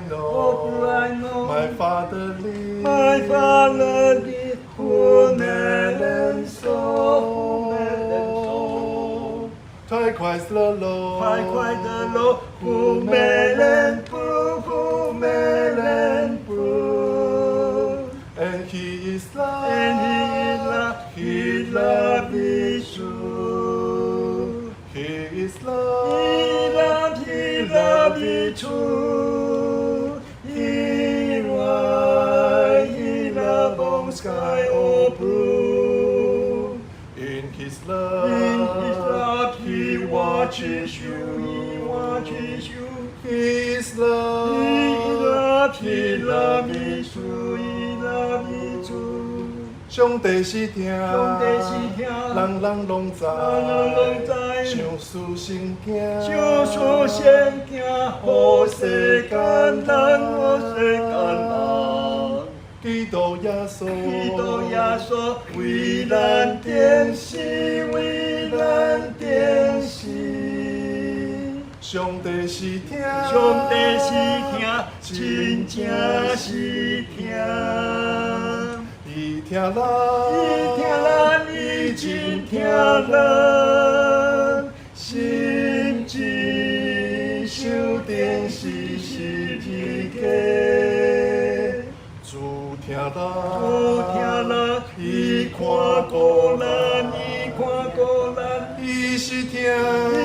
know my Father lives. My Father lives, who made and soul. 太快乐喽，快快的喽，不美人不，不美人不。And He is love, And He is love, His love is true. He is He love, love, His love is true. He white, He love on sky all blue. in His In His love, love, He watches you, He watches you. He is He love, love, He love is true, He love is true. 上帝是听，上帝是听人人拢知，人人拢知上属圣经，就说圣经，好世间人，好世间人。基督耶稣，基督耶稣为咱点死，为咱点死。上帝是听，上帝是听，真正是听。伊听咱，伊听咱，伊真听咱。心志修定是天家。主听咱，主听咱，伊看顾咱，伊看顾咱，伊是听，伊